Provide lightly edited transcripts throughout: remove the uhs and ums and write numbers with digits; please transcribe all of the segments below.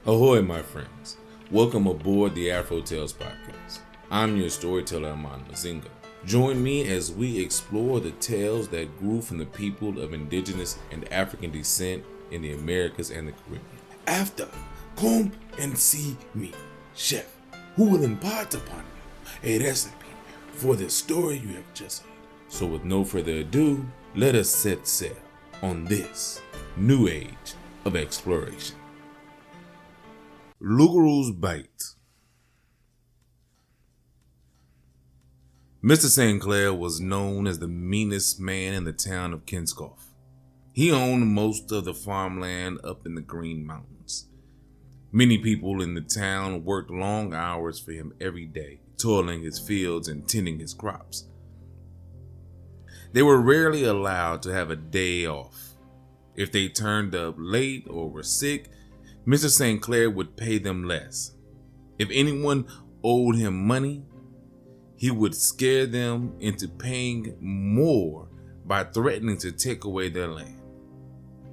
Ahoy, my friends. Welcome aboard the Afro Tales podcast. I'm your storyteller, Aman Mazinga. Join me as we explore the tales that grew from the people of indigenous and African descent in the Americas and the Caribbean. After, come and see me, chef, who will impart upon you a recipe for the story you have just heard. So with no further ado, let us set sail on this new age of exploration. Loup Garou's Bite. Mr. St. Clair was known as the meanest man in the town of Kinskoff. He owned most of the farmland up in the Green Mountains. Many people in the town worked long hours for him every day, toiling his fields and tending his crops. They were rarely allowed to have a day off. If they turned up late or were sick, Mr. St. Clair would pay them less. If anyone owed him money, he would scare them into paying more by threatening to take away their land.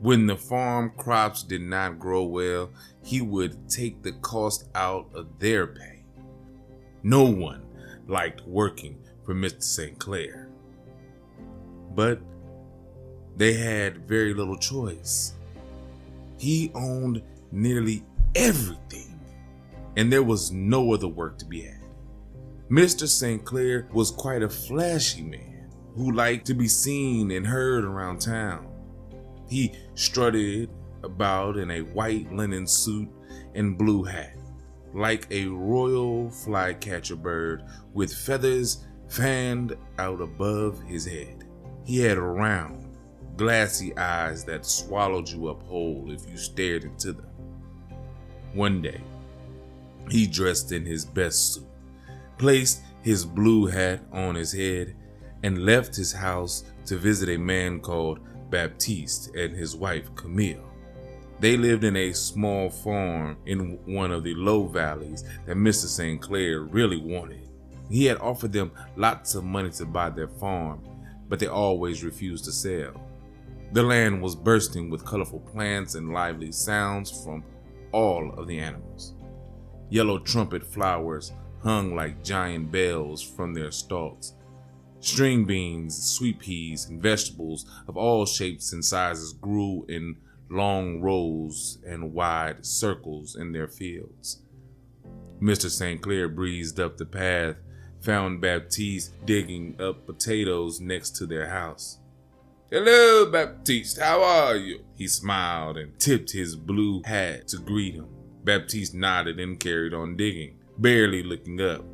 When the farm crops did not grow well, he would take the cost out of their pay. No one liked working for Mr. St. Clair, but they had very little choice. He owned nearly everything, and there was no other work to be had. Mr. St. Clair was quite a flashy man who liked to be seen and heard around town. He strutted about in a white linen suit and blue hat, like a royal flycatcher bird with feathers fanned out above his head. He had round, glassy eyes that swallowed you up whole if you stared into them. One day, he dressed in his best suit, placed his blue hat on his head, and left his house to visit a man called Baptiste and his wife Camille. They lived in a small farm in one of the low valleys that Mr. St. Clair really wanted. He had offered them lots of money to buy their farm, but they always refused to sell. The land was bursting with colorful plants and lively sounds from all of the animals. Yellow trumpet flowers hung like giant bells from their stalks. String beans, sweet peas, and vegetables of all shapes and sizes grew in long rows and wide circles in their fields. Mr. St. Clair breezed up the path, found Baptiste digging up potatoes next to their house. "Hello, Baptiste, how are you?" He smiled and tipped his blue hat to greet him. Baptiste nodded and carried on digging, barely looking up.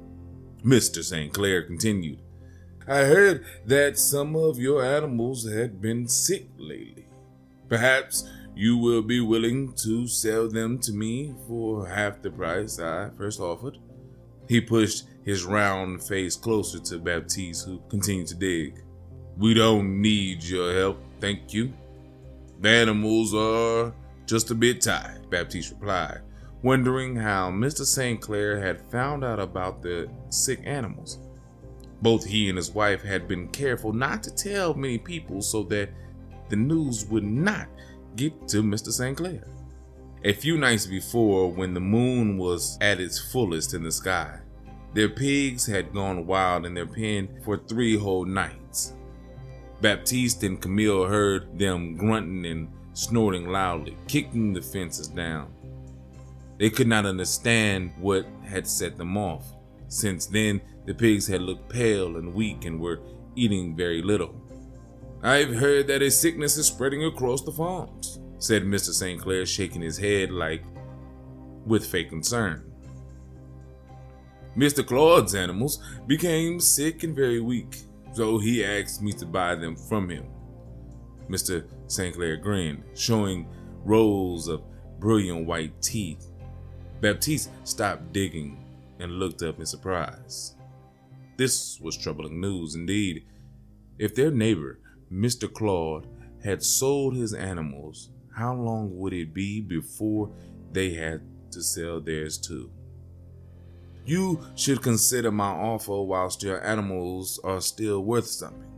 Mr. St. Clair continued, "I heard that some of your animals had been sick lately. Perhaps you will be willing to sell them to me for half the price I first offered." He pushed his round face closer to Baptiste, who continued to dig. "We don't need your help, thank you. The animals are just a bit tired," Baptiste replied, wondering how Mr. St. Clair had found out about the sick animals. Both he and his wife had been careful not to tell many people so that the news would not get to Mr. St. Clair. A few nights before, when the moon was at its fullest in the sky, their pigs had gone wild in their pen for 3 whole nights. Baptiste and Camille heard them grunting and snorting loudly, kicking the fences down. They could not understand what had set them off. Since then, the pigs had looked pale and weak and were eating very little. "I've heard that a sickness is spreading across the farms," said Mr. St. Clair, shaking his head like with fake concern. "Mr. Claude's animals became sick and very weak, so he asked me to buy them from him." Mr. St. Clair grinned, showing rows of brilliant white teeth. Baptiste stopped digging and looked up in surprise. This was troubling news indeed. If their neighbor, Mr. Claude, had sold his animals, how long would it be before they had to sell theirs too? "You should consider my offer whilst your animals are still worth something.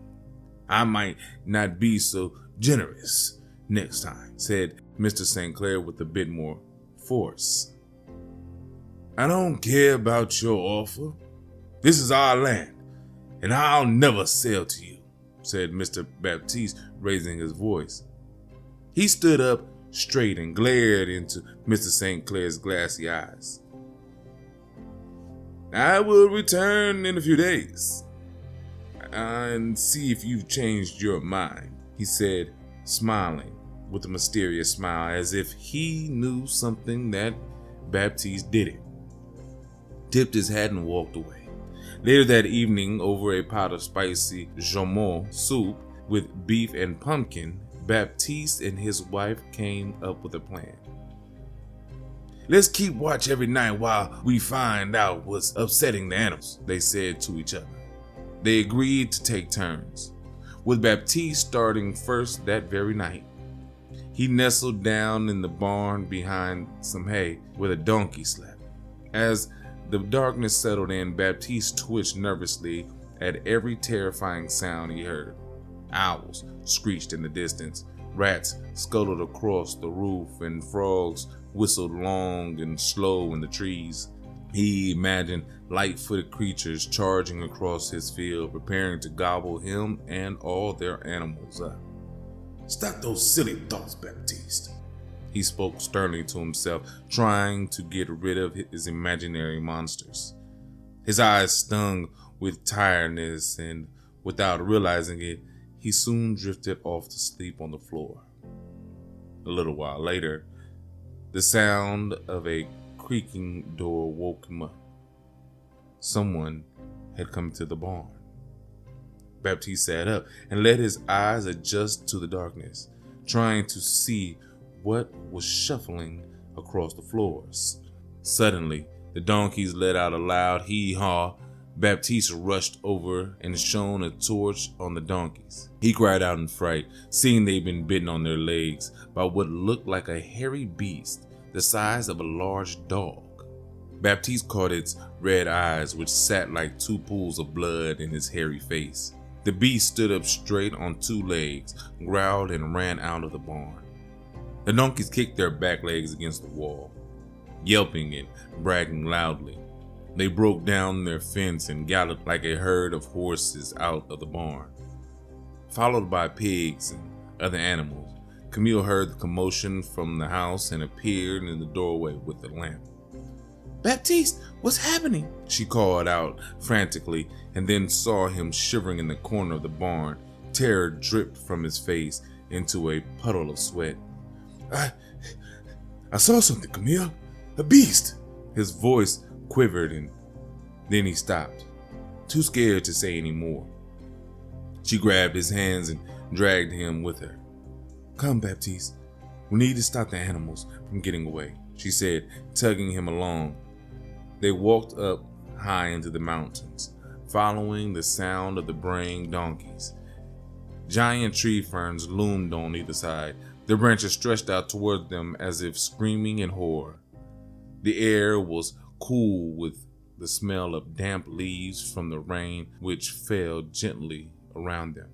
I might not be so generous next time," said Mr. St. Clair with a bit more force. I don't care about your offer. This is our land, and I'll never sell to you, said Mr. Baptiste, raising his voice. He stood up straight and glared into Mr. St. Clair's glassy eyes. I will return in a few days and see if you've changed your mind, he said, smiling with a mysterious smile as if he knew something that Baptiste didn't. Tipped his hat and walked away. Later that evening, over a pot of spicy jaumon soup with beef and pumpkin, Baptiste and his wife came up with a plan. Let's keep watch every night while we find out what's upsetting the animals, they said to each other. They agreed to take turns, with Baptiste starting first that very night. He nestled down in the barn behind some hay where the donkey slept. As the darkness settled in, Baptiste twitched nervously at every terrifying sound he heard. Owls screeched in the distance, rats scuttled across the roof, and frogs whistled long and slow in the trees. He imagined light-footed creatures charging across his field, preparing to gobble him and all their animals up. Stop those silly thoughts, Baptiste, he spoke sternly to himself, trying to get rid of his imaginary monsters. His eyes stung with tiredness, and without realizing it, he soon drifted off to sleep on the floor. A little while later, the sound of a creaking door woke him up. Someone had come to the barn. Baptiste sat up and let his eyes adjust to the darkness, trying to see what was shuffling across the floors. Suddenly, the donkeys let out a loud hee-haw. Baptiste rushed over and shone a torch on the donkeys. He cried out in fright, seeing they'd been bitten on their legs by what looked like a hairy beast the size of a large dog. Baptiste caught its red eyes, which sat like two pools of blood in his hairy face. The beast stood up straight on two legs, growled, and ran out of the barn. The donkeys kicked their back legs against the wall, yelping and bragging loudly. They broke down their fence and galloped like a herd of horses out of the barn. Followed by pigs and other animals, Camille heard the commotion from the house and appeared in the doorway with the lamp. Baptiste, what's happening? She called out frantically, and then saw him shivering in the corner of the barn. Terror dripped from his face into a puddle of sweat. I saw something, Camille. A beast. His voice quivered, and then he stopped, too scared to say any more. She grabbed his hands and dragged him with her. Come, Baptiste. We need to stop the animals from getting away, she said, tugging him along. They walked up high into the mountains, following the sound of the braying donkeys. Giant tree ferns loomed on either side, their branches stretched out toward them as if screaming in horror. The air was cool with the smell of damp leaves from the rain which fell gently around them.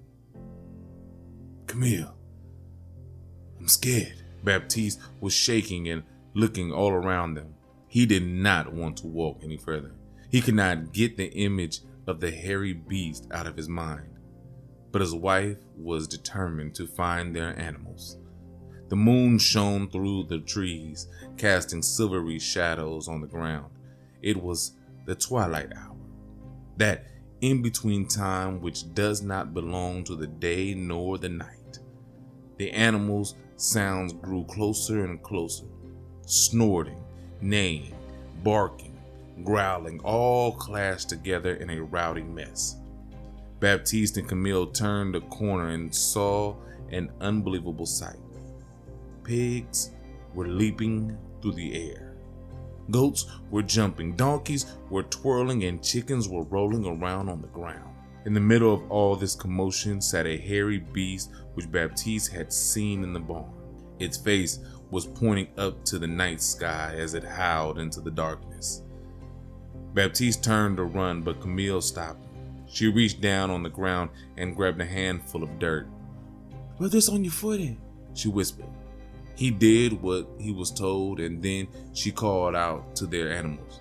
Camille, I'm scared. Baptiste was shaking and looking all around them. He did not want to walk any further. He could not get the image of the hairy beast out of his mind. But his wife was determined to find their animals. The moon shone through the trees, casting silvery shadows on the ground. It was the twilight hour, that in-between time which does not belong to the day nor the night. The animals' sounds grew closer and closer, snorting, neighing, barking, growling, all clashed together in a rowdy mess. Baptiste and Camille turned a corner and saw an unbelievable sight. Pigs were leaping through the air. Goats were jumping, donkeys were twirling, and chickens were rolling around on the ground. In the middle of all this commotion sat a hairy beast which Baptiste had seen in the barn. Its face was pointing up to the night sky as it howled into the darkness. Baptiste turned to run, but Camille stopped him. She reached down on the ground and grabbed a handful of dirt. Rub this on your foot, she whispered. He did what he was told, and then she called out to their animals.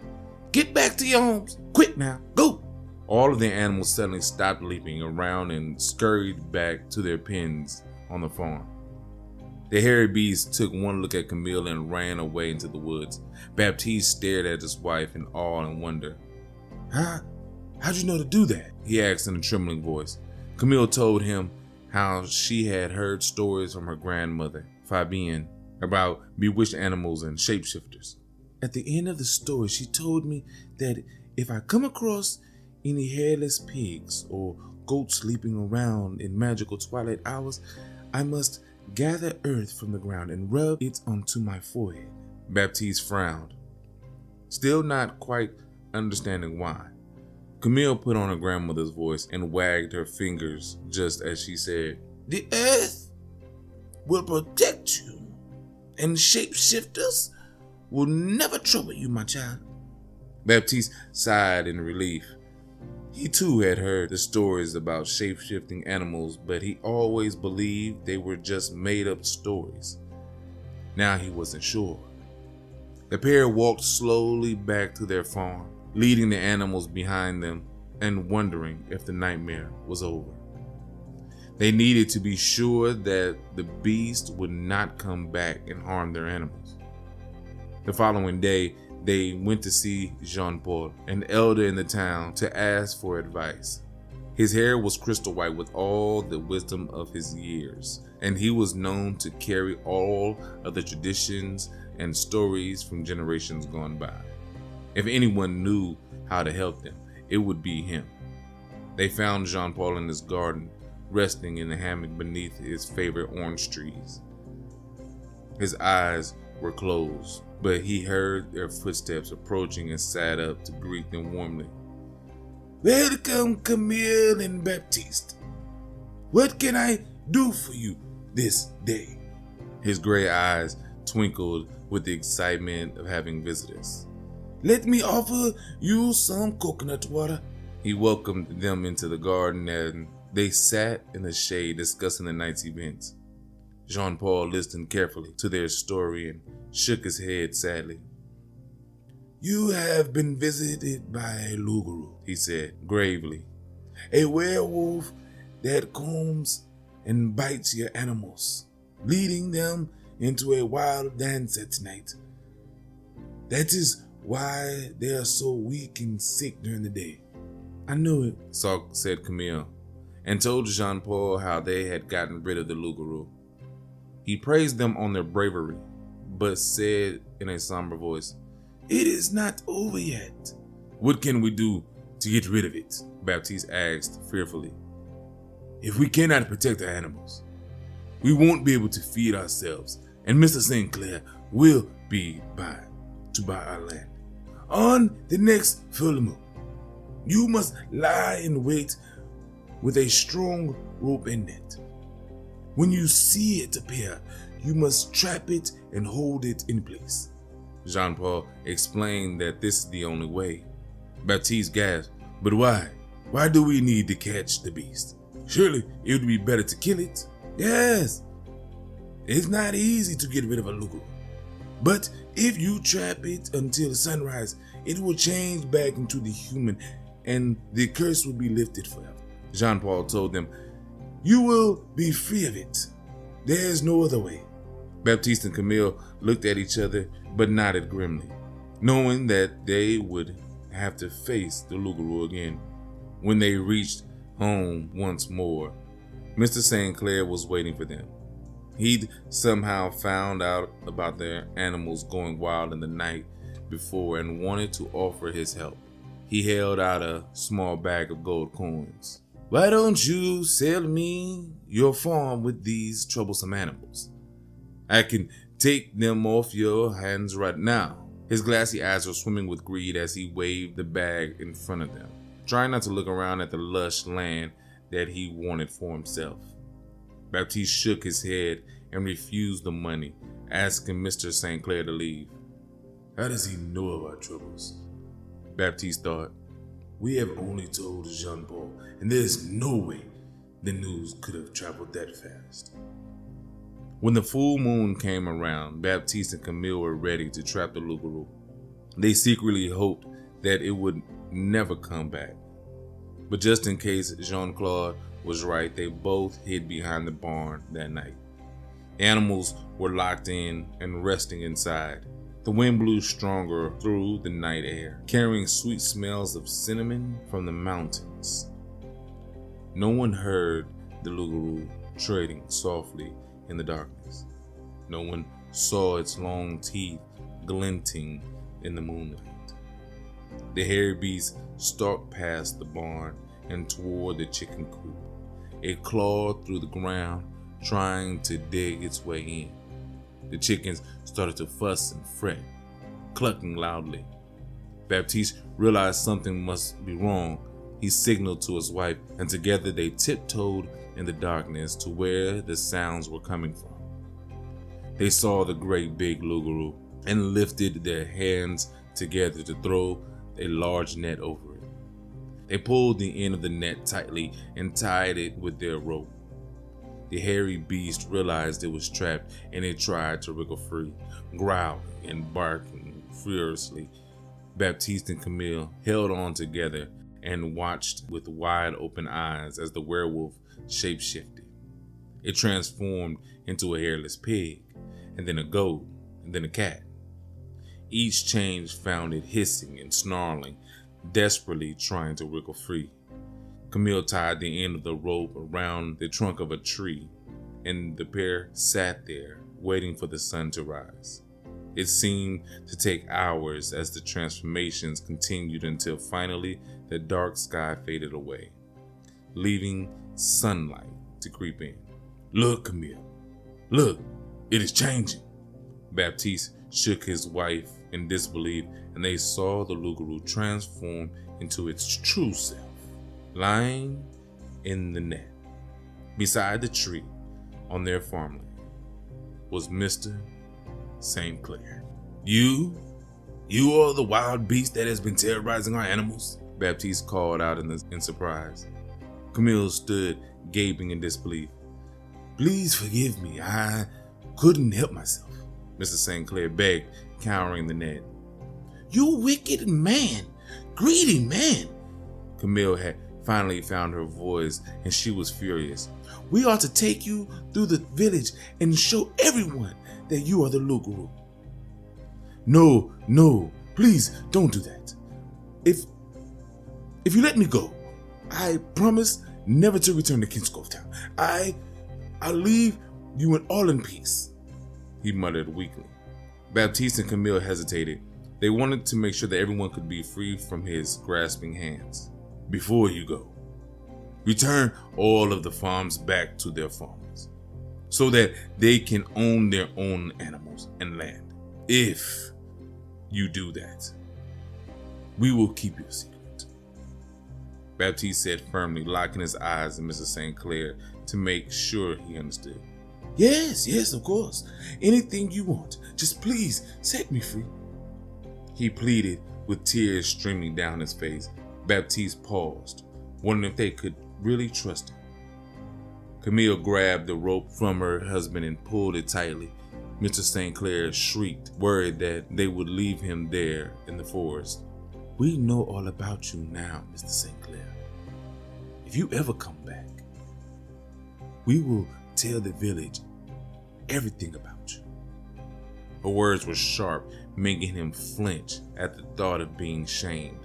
Get back to your homes. Quick now, go. All of the animals suddenly stopped leaping around and scurried back to their pens on the farm. The hairy beast took one look at Camille and ran away into the woods. Baptiste stared at his wife in awe and wonder. How'd you know to do that? He asked in a trembling voice. Camille told him how she had heard stories from her grandmother, Fabienne, about bewitched animals and shapeshifters. At the end of the story, she told me that if I come across any hairless pigs or goats sleeping around in magical twilight hours, I must gather earth from the ground and rub it onto my forehead. Baptiste frowned, still not quite understanding why. Camille put on her grandmother's voice and wagged her fingers just as she said, "The earth will protect you, and shapeshifters will never trouble you, my child." Baptiste sighed in relief. He too had heard the stories about shape-shifting animals, but he always believed they were just made-up stories. Now he wasn't sure. The pair walked slowly back to their farm, leading the animals behind them and wondering if the nightmare was over. They needed to be sure that the beast would not come back and harm their animals. The following day, they went to see Jean-Paul, an elder in the town, to ask for advice. His hair was crystal white with all the wisdom of his years, and he was known to carry all of the traditions and stories from generations gone by. If anyone knew how to help them, it would be him. They found Jean-Paul in his garden, resting in a hammock beneath his favorite orange trees. His eyes were closed, but he heard their footsteps approaching and sat up to greet them warmly. "Welcome, Camille and Baptiste. What can I do for you this day?" His gray eyes twinkled with the excitement of having visitors. "Let me offer you some coconut water." He welcomed them into the garden and they sat in the shade discussing the night's events. Jean-Paul listened carefully to their story and shook his head sadly. "You have been visited by Loup Garou," he said gravely. "A werewolf that comes and bites your animals, leading them into a wild dance at night. That is why they are so weak and sick during the day." "I knew it," said Camille, and told Jean-Paul how they had gotten rid of the Loup Garou. He praised them on their bravery, but said in a somber voice, "It is not over yet." "What can we do to get rid of it?" Baptiste asked fearfully. "If we cannot protect our animals, we won't be able to feed ourselves, and Mr. St. Clair will be by to buy our land. On the next full moon, you must lie in wait with a strong rope and net. When you see it appear, you must trap it and hold it in place." Jean-Paul explained that this is the only way. Baptiste gasped, "But why? Why do we need to catch the beast? Surely it would be better to kill it." "Yes, it's not easy to get rid of a Loup Garou, but if you trap it until sunrise, it will change back into the human and the curse will be lifted forever." Jean-Paul told them, "You will be free of it. There is no other way." Baptiste and Camille looked at each other but nodded grimly, knowing that they would have to face the Loup Garou again. When they reached home once more, Mr. St. Clair was waiting for them. He'd somehow found out about their animals going wild in the night before and wanted to offer his help. He held out a small bag of gold coins. "Why don't you sell me your farm with these troublesome animals? I can take them off your hands right now." His glassy eyes were swimming with greed as he waved the bag in front of them, trying not to look around at the lush land that he wanted for himself. Baptiste shook his head and refused the money, asking Mr. St. Clair to leave. How does he know of our troubles? Baptiste thought. We have only told Jean-Paul, and there is no way the news could have traveled that fast. When the full moon came around, Baptiste and Camille were ready to trap the Loup Garou. They secretly hoped that it would never come back. But just in case Jean-Claude was right, they both hid behind the barn that night. Animals were locked in and resting inside. The wind blew stronger through the night air, carrying sweet smells of cinnamon from the mountains. No one heard the Loup Garou treading softly in the darkness. No one saw its long teeth glinting in the moonlight. The hairy beast stalked past the barn and toward the chicken coop. It clawed through the ground, trying to dig its way in. The chickens started to fuss and fret, clucking loudly. Baptiste realized something must be wrong. He signaled to his wife, and together they tiptoed in the darkness to where the sounds were coming from. They saw the great big Loup Garou and lifted their hands together to throw a large net over it. They pulled the end of the net tightly and tied it with their rope. The hairy beast realized it was trapped and it tried to wriggle free, growling and barking furiously. Baptiste and Camille held on together and watched with wide open eyes as the werewolf shapeshifted. It transformed into a hairless pig, and then a goat, and then a cat. Each change found it hissing and snarling, desperately trying to wriggle free. Camille tied the end of the rope around the trunk of a tree, and the pair sat there, waiting for the sun to rise. It seemed to take hours as the transformations continued until finally the dark sky faded away, leaving sunlight to creep in. "Look, Camille, look, it is changing." Baptiste shook his wife in disbelief, and they saw the Loup Garou transform into its true self. Lying in the net, beside the tree on their farmland, was Mr. St. Clair. You are the wild beast that has been terrorizing our animals?" Baptiste called out in surprise. Camille stood gaping in disbelief. "Please forgive me, I couldn't help myself," Mr. St. Clair begged, cowering the net. "You wicked man, greedy man." Camille had finally found her voice, and she was furious. "We ought to take you through the village and show everyone that you are the Loup Garou." No, please don't do that. If you let me go, I promise never to return to Kinskov Town. I'll leave you all in peace," he muttered weakly. Baptiste and Camille hesitated. They wanted to make sure that everyone could be free from his grasping hands. "Before you go, return all of the farms back to their farmers so that they can own their own animals and land. If you do that, we will keep your secret." Baptiste said firmly, locking his eyes on Mr. St. Clair to make sure he understood. Yes, of course. Anything you want. Just please set me free," he pleaded with tears streaming down his face. Baptiste paused, wondering if they could really trust him. Camille grabbed the rope from her husband and pulled it tightly. Mr. St. Clair shrieked, worried that they would leave him there in the forest. "We know all about you now, Mr. St. Clair. If you ever come back, we will tell the village everything about you." Her words were sharp, making him flinch at the thought of being shamed.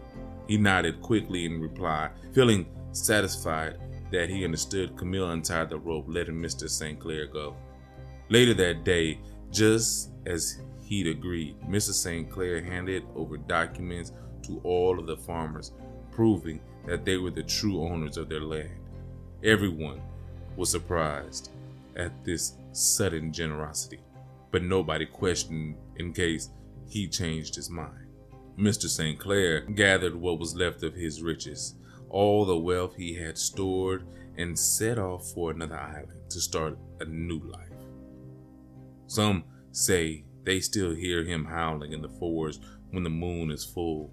He nodded quickly in reply, feeling satisfied that he understood. Camille untied the rope, letting Mr. St. Clair go. Later that day, just as he'd agreed, Mr. St. Clair handed over documents to all of the farmers, proving that they were the true owners of their land. Everyone was surprised at this sudden generosity, but nobody questioned in case he changed his mind. Mr. St. Clair gathered what was left of his riches, all the wealth he had stored, and set off for another island to start a new life. Some say they still hear him howling in the forest when the moon is full.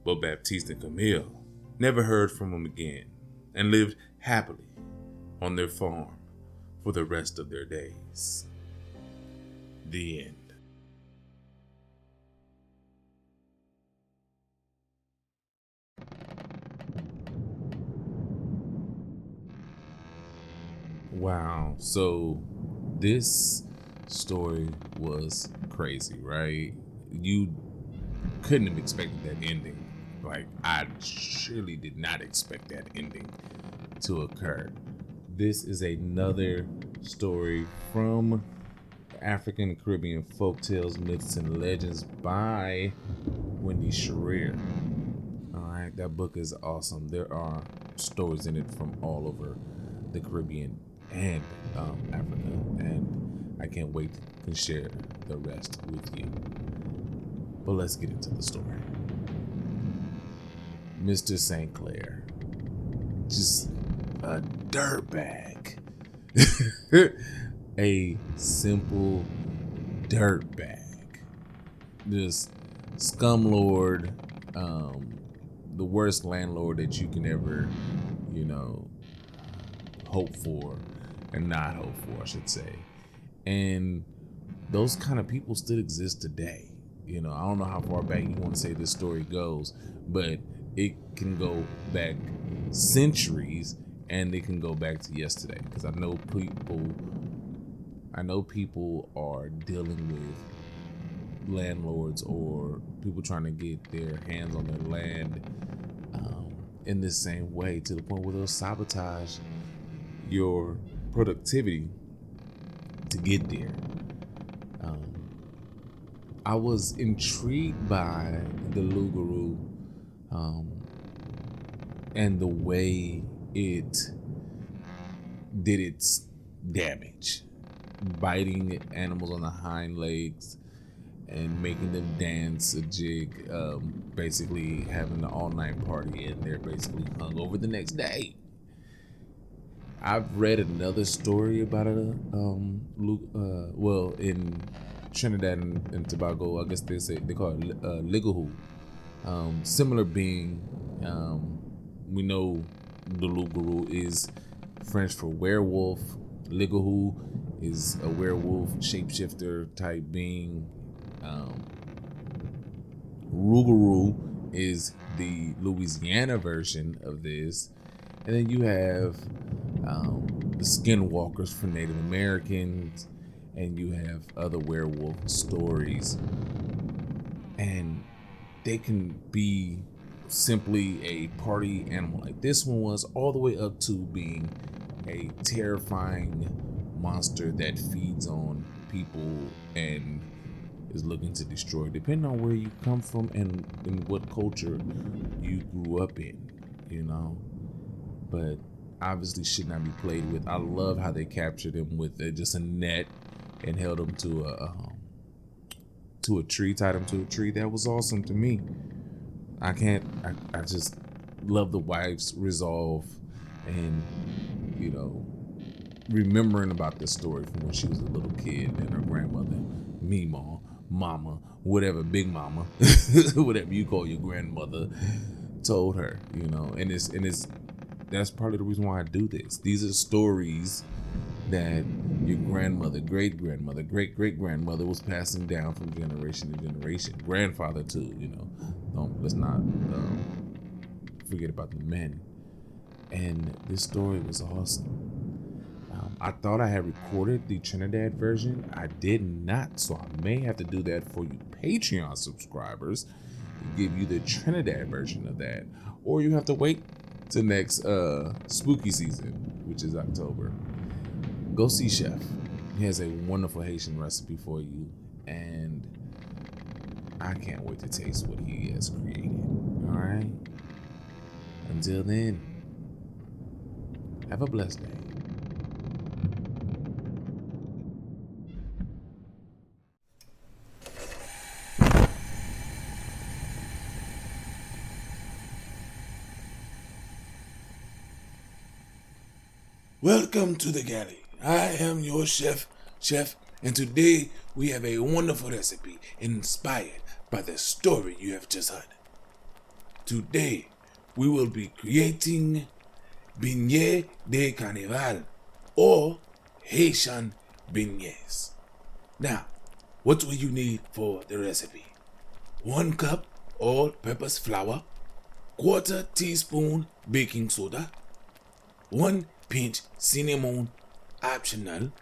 But Baptiste and Camille never heard from him again and lived happily on their farm for the rest of their days. The end. Wow. So this story was crazy, right? You couldn't have expected that ending. Like, I surely did not expect that ending to occur. This is another story from African and Caribbean folktales, myths, and legends by Wendy Shearer. All right, that book is awesome. There are stories in it from all over the Caribbean and Africa, and I can't wait to share the rest with you. But let's get into the story. Mr. St. Clair, just a dirtbag, a simple dirtbag, just scumlord, the worst landlord that you can ever, hope for, and not hope for, I should say. And those kind of people still exist today. I don't know how far back you want to say this story goes, but it can go back centuries, and it can go back to yesterday. Because I know people are dealing with landlords or people trying to get their hands on their land in the same way, to the point where they'll sabotage your productivity to get there. I was intrigued by the Loup Garou and the way it did its damage, biting animals on the hind legs and making them dance a jig, basically having an all-night party, and they're basically hung over the next day. I've read another story about in Trinidad and Tobago, I guess they call it Ligahoo. Similar being, we know the Loup Garou is French for werewolf. Ligahoo is a werewolf shapeshifter type being. Rougarou is the Louisiana version of this. And then you have the skinwalkers for Native Americans, and you have other werewolf stories. And they can be simply a party animal like this one was, all the way up to being a terrifying monster that feeds on people and is looking to destroy, depending on where you come from and in what culture you grew up in, but obviously should not be played with. I love how they captured him with just a net and held him to a tree, tied him to a tree. That was awesome to me. I just love the wife's resolve and, remembering about this story from when she was a little kid and her grandmother, Meemaw, Mama, whatever, Big Mama, whatever you call your grandmother, told her, and that's part of the reason why I do this. These are stories that your grandmother, great-grandmother, great-great-grandmother was passing down from generation to generation. Grandfather too, let's not forget about the men. And this story was awesome. I thought I had recorded the Trinidad version. I did not, so I may have to do that for you Patreon subscribers, give you the Trinidad version of that, or you have to wait till next spooky season, which is October. Go see Chef. He has a wonderful Haitian recipe for you, and I can't wait to taste what he has created. All right. Until then, have a blessed day. Welcome to the Galley. I am your chef, and today we have a wonderful recipe inspired by the story you have just heard. Today we will be creating Beignets de Carnaval, or Haitian beignets. Now, what will you need for the recipe? 1 cup all-purpose flour, 1/4 teaspoon baking soda, 1 pinch cinnamon, optional,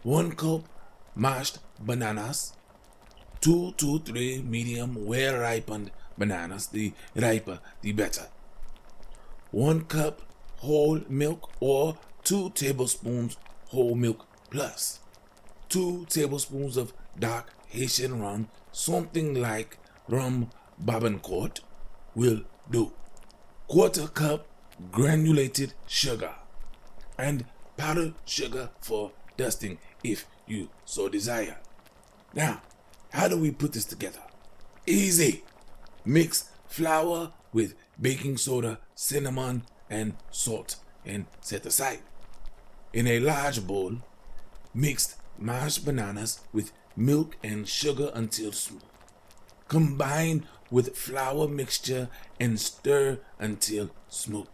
1 cup mashed bananas, 2 to 3 medium well ripened bananas, the riper the better, 1 cup whole milk or 2 tablespoons whole milk plus 2 tablespoons of dark Haitian rum, something like rum Babancourt will do, 1/4 cup granulated sugar, and powdered sugar for dusting if you so desire. Now, how do we put this together? Easy. Mix flour with baking soda, cinnamon, and salt and set aside. In a large bowl, mix mashed bananas with milk and sugar until smooth. Combine with flour mixture and stir until smooth.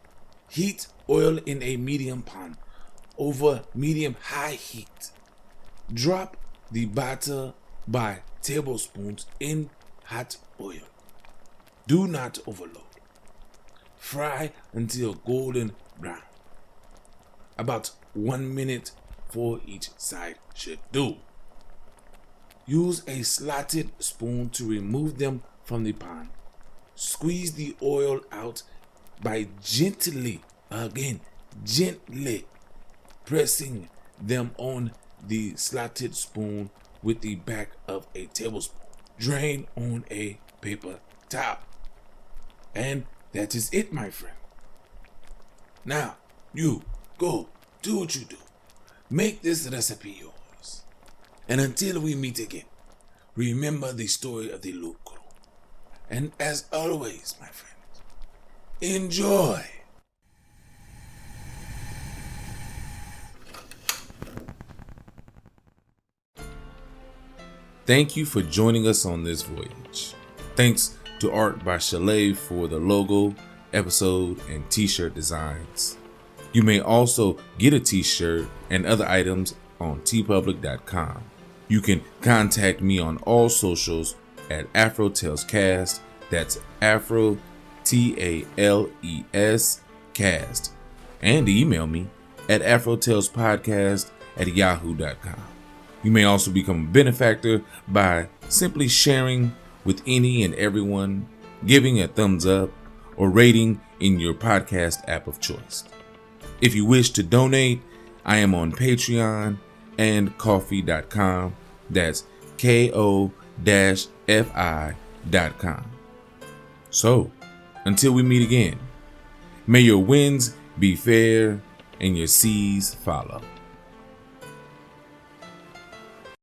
Heat oil in a medium pan over medium-high heat. Drop the batter by tablespoons in hot oil. Do not overload. Fry until golden brown. About 1 minute for each side should do. Use a slotted spoon to remove them from the pan. Squeeze the oil out by gently pressing them on the slotted spoon with the back of a tablespoon. Drain on a paper towel. And that is it, my friend. Now, you go do what you do. Make this recipe yours. And until we meet again, remember the story of the Loup Garou. And as always, my friends, enjoy. Thank you for joining us on this voyage. Thanks to Art by Chalet for the logo, episode, and t-shirt designs. You may also get a t-shirt and other items on tpublic.com. You can contact me on all socials at AfroTalesCast. That's Afro TALES cast. And email me at afrotalespodcast@yahoo.com. You may also become a benefactor by simply sharing with any and everyone, giving a thumbs up, or rating in your podcast app of choice. If you wish to donate, I am on Patreon and Ko-fi.com. That's ko-fi.com. So, until we meet again, may your winds be fair and your seas follow.